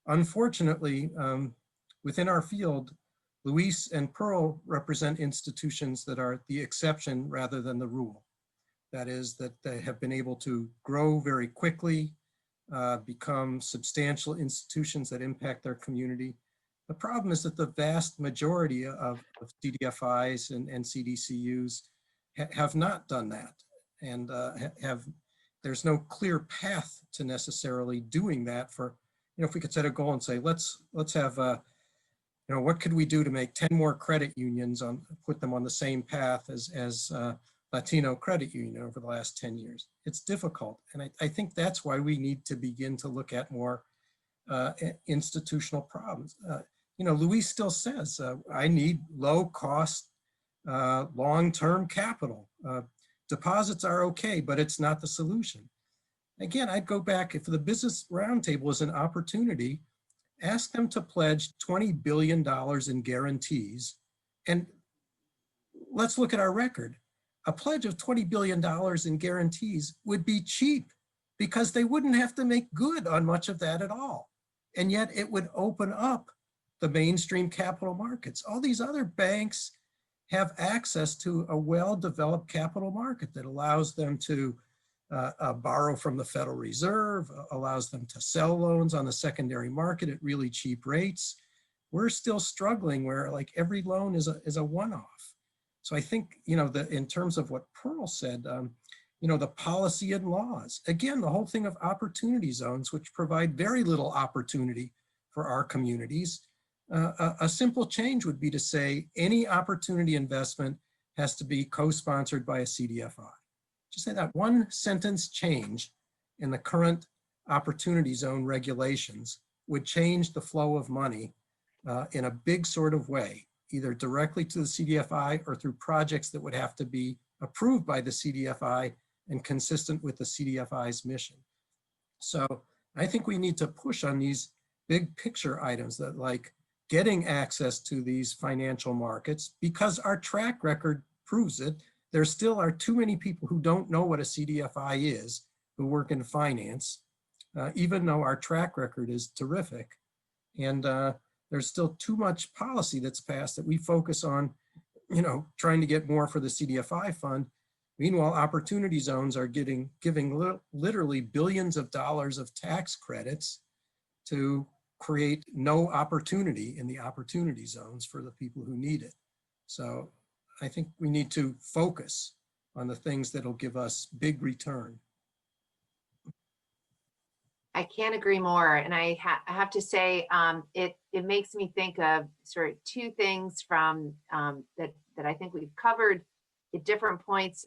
unfortunately, within our field, Louise and Pearl represent institutions that are the exception rather than the rule. That is, that they have been able to grow very quickly, become substantial institutions that impact their community. The problem is that the vast majority of CDFIs and CDCUs have not done that, and there's no clear path to necessarily doing that. For if we could set a goal and say, let's have what could we do to make 10 more credit unions, put them on the same path as Latino credit union over the last 10 years. It's difficult. And I think that's why we need to begin to look at more institutional problems. Louise still says, I need low cost, long-term capital. Deposits are okay, but it's not the solution. Again, I'd go back, if the Business Roundtable is an opportunity, ask them to pledge $20 billion in guarantees. And let's look at our record. A pledge of $20 billion in guarantees would be cheap because they wouldn't have to make good on much of that at all. And yet it would open up the mainstream capital markets. All these other banks have access to a well-developed capital market that allows them to borrow from the Federal Reserve, allows them to sell loans on the secondary market at really cheap rates. We're still struggling where like every loan is a one-off. So I think, in terms of what Pearl said, the policy and laws, again, the whole thing of opportunity zones, which provide very little opportunity for our communities. A simple change would be to say any opportunity investment has to be co-sponsored by a CDFI. Just say that one sentence change in the current opportunity zone regulations would change the flow of money in a big sort of way, either directly to the CDFI or through projects that would have to be approved by the CDFI and consistent with the CDFI's mission. So I think we need to push on these big picture items that, like getting access to these financial markets, because our track record proves it. There still are too many people who don't know what a CDFI is, who work in finance, even though our track record is terrific. And there's still too much policy that's passed that we focus on, trying to get more for the CDFI fund. Meanwhile, opportunity zones are giving literally billions of dollars of tax credits to create no opportunity in the opportunity zones for the people who need it. So I think we need to focus on the things that'll give us big return. I can't agree more. And I have to say, it makes me think of sort of two things from that I think we've covered at different points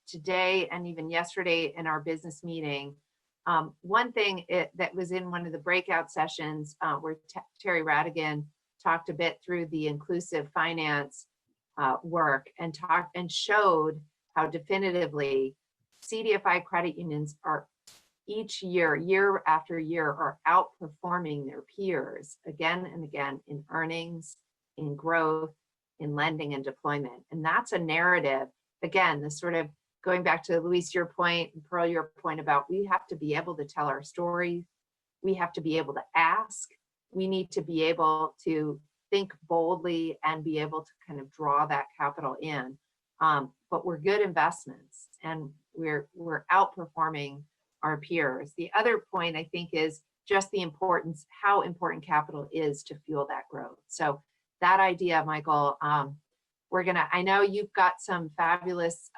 today and even yesterday in our business meeting. One thing that was in one of the breakout sessions where Terry Radigan talked a bit through the inclusive finance work and showed how definitively CDFI credit unions are each year after year, are outperforming their peers again and again in earnings, in growth, in lending and deployment. And that's a narrative. Again, this sort of going back to Louise, your point, and Pearl, your point about we have to be able to tell our story. We have to be able to ask. We need to be able to think boldly and be able to kind of draw that capital in. But we're good investments and we're outperforming our peers. The other point I think is just the importance, how important capital is to fuel that growth. So that idea, Michael, I know you've got some fabulous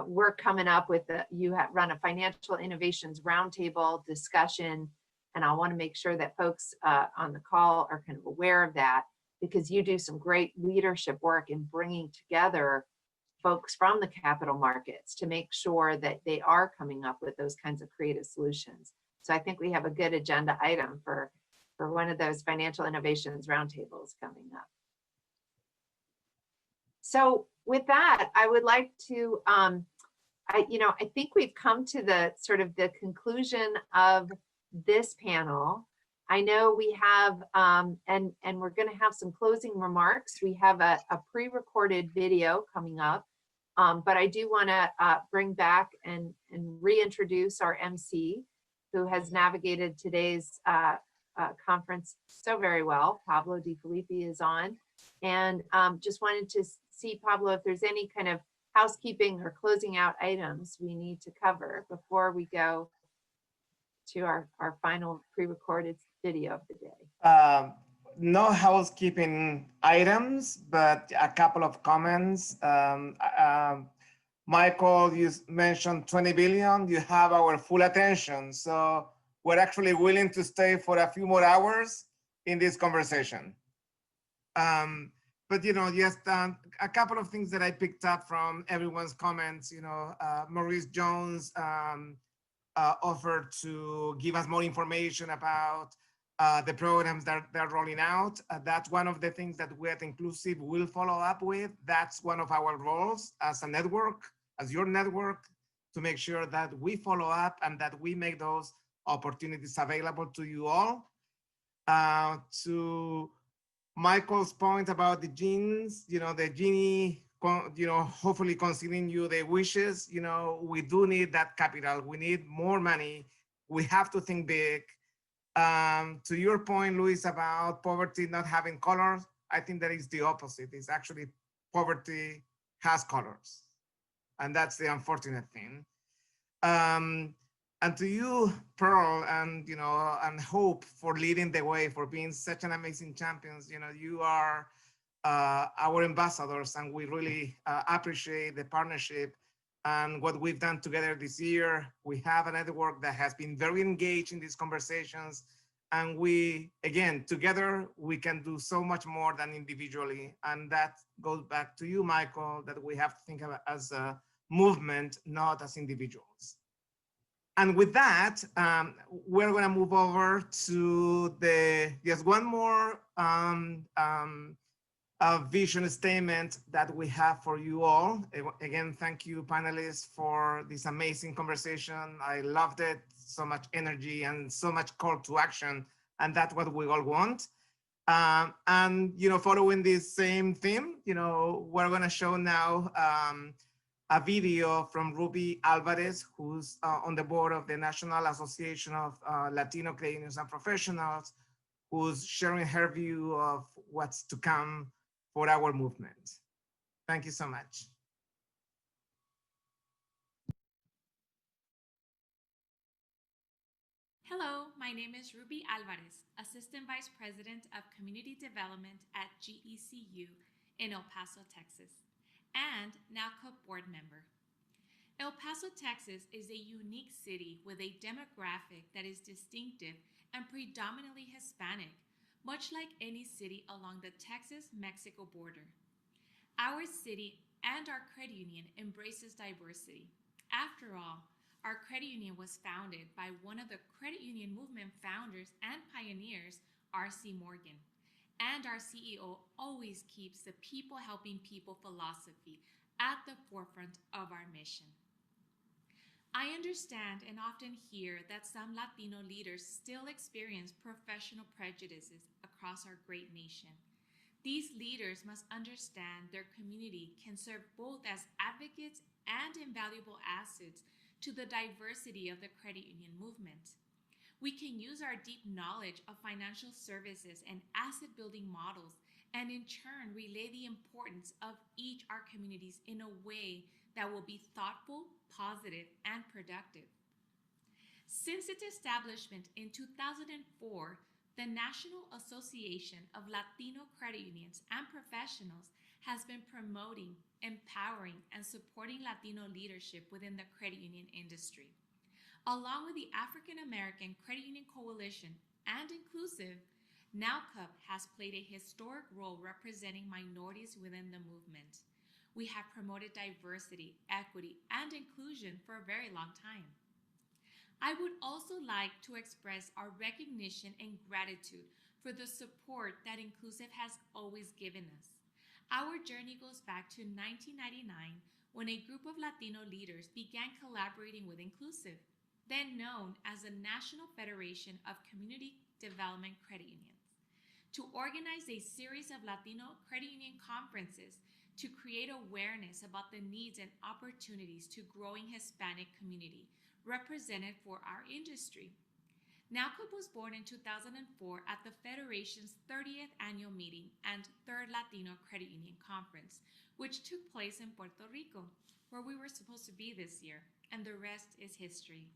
work coming up with you have run a financial innovations roundtable discussion. And I want to make sure that folks on the call are kind of aware of that, because you do some great leadership work in bringing together folks from the capital markets to make sure that they are coming up with those kinds of creative solutions. So I think we have a good agenda item for one of those financial innovations roundtables coming up. So with that, I would like to, I think we've come to the sort of the conclusion of this panel. I know we have, and we're going to have some closing remarks. We have a pre-recorded video coming up, but I do want to bring back and reintroduce our MC, who has navigated today's conference so very well. Pablo Di Filippi is on, and just wanted to see, Pablo, if there's any kind of housekeeping or closing out items we need to cover before we go to our final pre-recorded video of the day. No housekeeping items, but a couple of comments. Michael, you mentioned 20 billion. You have our full attention. So we're actually willing to stay for a few more hours in this conversation. But, just a couple of things that I picked up from everyone's comments. Maurice Jones offered to give us more information about the programs that they're rolling out. That's one of the things that we at Inclusiv will follow up with. That's one of our roles as a network, as your network, to make sure that we follow up and that we make those opportunities available to you all. To Michael's point about the genes, the genie, hopefully conceding you the wishes, we do need that capital. We need more money. We have to think big. To your point, Luis, about poverty not having colors, I think that is the opposite. It's actually poverty has colors. And that's the unfortunate thing. And to you, Pearl, and and Hope, for leading the way, for being such an amazing champions. You are our ambassadors, and we really appreciate the partnership and what we've done together this year. We have a network that has been very engaged in these conversations, And we, again, together, we can do so much more than individually. And that goes back to you, Michael, that we have to think of it as a movement, not as individuals. And with that, we're going to move over to just one more vision statement that we have for you all. Again, thank you, panelists, for this amazing conversation. I loved it. So much energy and so much call to action. And that's what we all want. And, following this same theme, we're going to show now a video from Ruby Alvarez, who's on the board of the National Association of Latino Credit Unions and Professionals, who's sharing her view of what's to come for our movement. Thank you so much. Hello, my name is Ruby Alvarez, Assistant Vice President of Community Development at GECU in El Paso, Texas, and NALCO board member. El Paso, Texas is a unique city with a demographic that is distinctive and predominantly Hispanic, much like any city along the Texas-Mexico border. Our city and our credit union embraces diversity. After all, our credit union was founded by one of the credit union movement founders and pioneers, R.C. Morgan. And our CEO always keeps the people helping people philosophy at the forefront of our mission. I understand and often hear that some Latino leaders still experience professional prejudices across our great nation. These leaders must understand their community can serve both as advocates and invaluable assets to the diversity of the credit union movement. We can use our deep knowledge of financial services and asset building models and in turn relay the importance of each our communities in a way that will be thoughtful, positive, and productive. Since its establishment in 2004, the National Association of Latino Credit Unions and Professionals has been promoting, empowering, and supporting Latino leadership within the credit union industry. Along with the African American Credit Union Coalition and Inclusiv, NALCUP has played a historic role representing minorities within the movement. We have promoted diversity, equity, and inclusion for a very long time. I would also like to express our recognition and gratitude for the support that Inclusiv has always given us. Our journey goes back to 1999 when a group of Latino leaders began collaborating with Inclusiv, then known as the National Federation of Community Development Credit Unions, to organize a series of Latino credit union conferences to create awareness about the needs and opportunities to growing Hispanic community represented for our industry. NALCUP was born in 2004 at the Federation's 30th annual meeting and third Latino Credit Union Conference, which took place in Puerto Rico, where we were supposed to be this year, and the rest is history.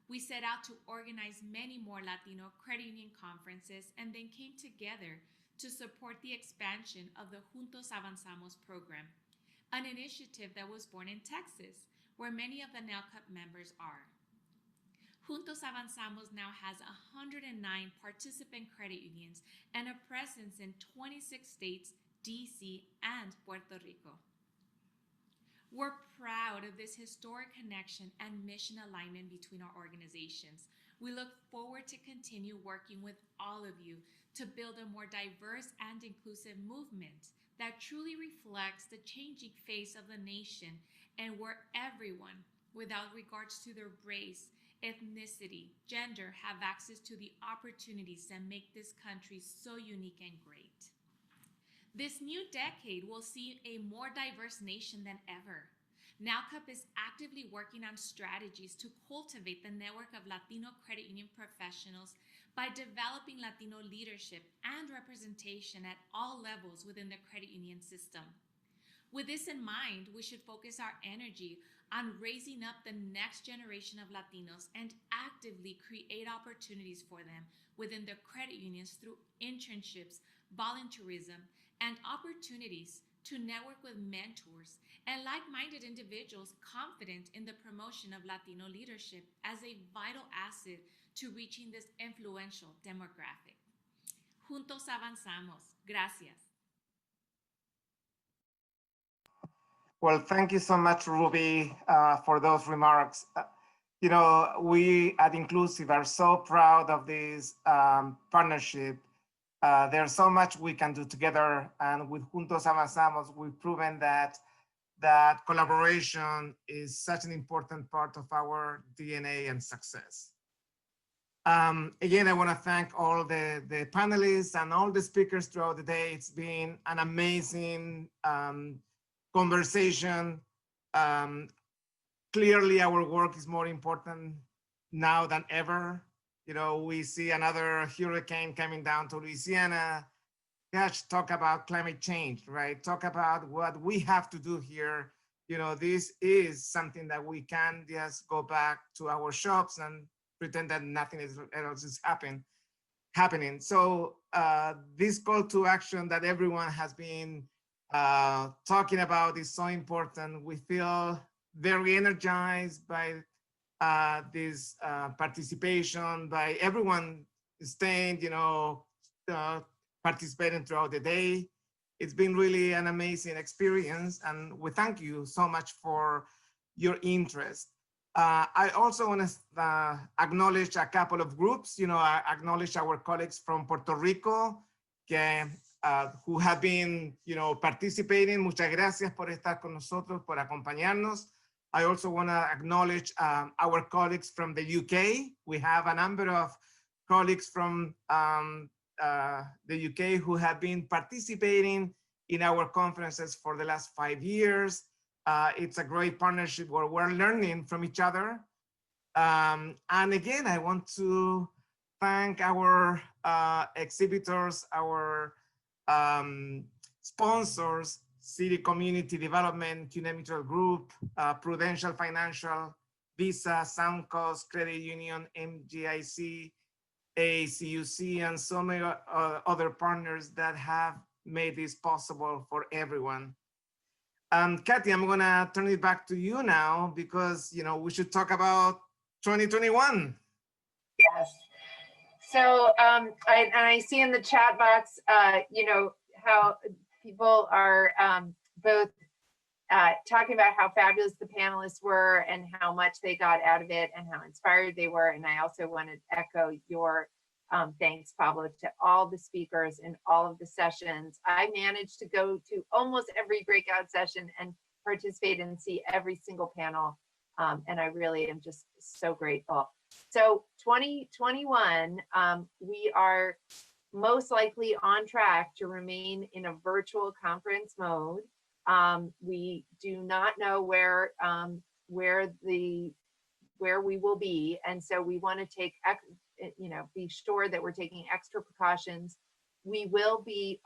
We set out to organize many more Latino credit union conferences and then came together to support the expansion of the Juntos Avanzamos program, an initiative that was born in Texas, where many of the NALCUP members are. Juntos Avanzamos now has 109 participant credit unions and a presence in 26 states, DC, and Puerto Rico. We're proud of this historic connection and mission alignment between our organizations. We look forward to continue working with all of you to build a more diverse and inclusive movement that truly reflects the changing face of the nation and where everyone, without regards to their race, ethnicity, gender, have access to the opportunities that make this country so unique and great. This new decade will see a more diverse nation than ever. NALCUP is actively working on strategies to cultivate the network of Latino credit union professionals by developing Latino leadership and representation at all levels within the credit union system. With this in mind, we should focus our energy on raising up the next generation of Latinos and actively create opportunities for them within the credit unions through internships, volunteerism, and opportunities to network with mentors and like-minded individuals confident in the promotion of Latino leadership as a vital asset to reaching this influential demographic. Juntos avanzamos. Gracias. Well, thank you so much, Ruby, for those remarks. You know, we at Inclusiv are so proud of this partnership. There's so much we can do together, and with Juntos Avanzamos, we've proven that collaboration is such an important part of our DNA and success. Again, I want to thank all the panelists and all the speakers throughout the day. It's been an amazing conversation. Clearly, our work is more important now than ever. You know, we see another hurricane coming down to Louisiana. Gosh, talk about climate change, right? Talk about what we have to do here. You know, this is something that we can just go back to our shops and pretend that nothing else is happening. So this call to action that everyone has been talking about is so important. We feel very energized by this participation, by everyone staying, you know, participating throughout the day. It's been really an amazing experience, and we thank you so much for your interest. I also want to acknowledge a couple of groups. You know, I acknowledge our colleagues from Puerto Rico who have been, you know, participating. Muchas gracias por estar con nosotros, por acompañarnos. I also want to acknowledge our colleagues from the UK. We have a number of colleagues from the UK who have been participating in our conferences for the last 5 years. It's a great partnership where we're learning from each other. And again, I want to thank our exhibitors, our sponsors, City Community Development, CUNA Mutual Group, Prudential Financial, Visa, Soundcost, Credit Union, MGIC, ACUC, and so many other partners that have made this possible for everyone. Cathie, I'm gonna turn it back to you now because, you know, we should talk about 2021. Yes. So I see in the chat box, you know, how people are both talking about how fabulous the panelists were and how much they got out of it and how inspired they were. And I also want to echo your thanks, Pablo, to all the speakers in all of the sessions. I managed to go to almost every breakout session and participate and see every single panel. And I really am just so grateful. So 2021, we are most likely on track to remain in a virtual conference mode. We do not know where we will be, and so we want to take, you know, be sure that we're taking extra precautions. We will be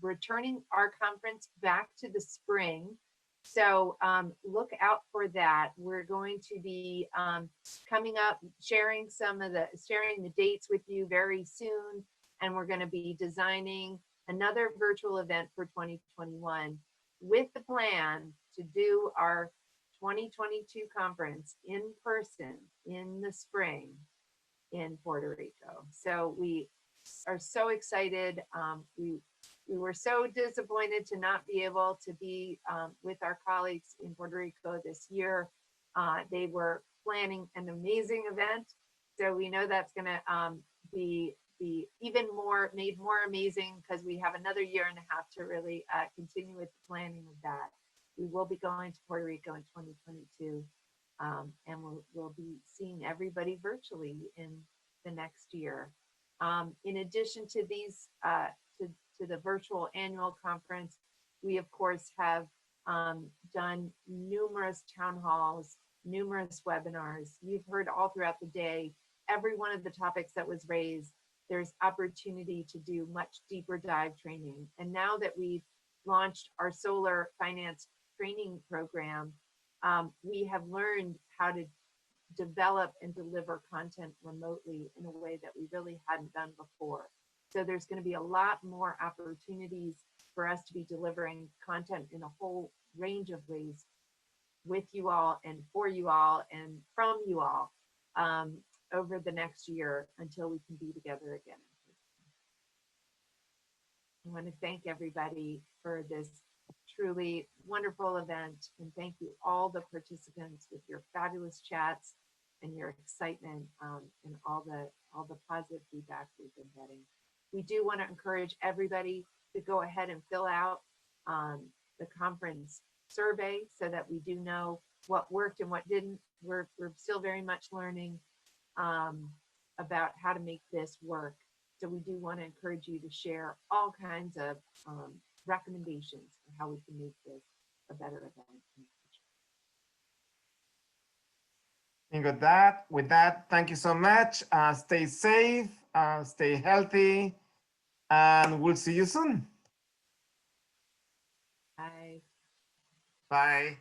returning our conference back to the spring, so look out for that. We're going to be coming up, sharing the dates with you very soon. And we're going to be designing another virtual event for 2021 with the plan to do our 2022 conference in person in the spring in Puerto Rico. So we are so excited. We were so disappointed to not be able to be with our colleagues in Puerto Rico this year. They were planning an amazing event. So we know that's going to be even made more amazing because we have another year and a half to really continue with the planning of that. We will be going to Puerto Rico in 2022, and we'll be seeing everybody virtually in the next year. In addition to these, to the virtual annual conference, we of course have done numerous town halls, numerous webinars. You've heard all throughout the day, every one of the topics that was raised. There's opportunity to do much deeper dive training. And now that we've launched our solar finance training program, we have learned how to develop and deliver content remotely in a way that we really hadn't done before. So there's going to be a lot more opportunities for us to be delivering content in a whole range of ways with you all and for you all and from you all. over the next year until we can be together again. I want to thank everybody for this truly wonderful event, and thank you all the participants with your fabulous chats and your excitement, and all the positive feedback we've been getting. We do want to encourage everybody to go ahead and fill out the conference survey so that we do know what worked and what didn't. We're still very much learning about how to make this work. So we do want to encourage you to share all kinds of recommendations for how we can make this a better event in the future. And with that, thank you so much. Stay safe, stay healthy, and we'll see you soon. Bye. Bye.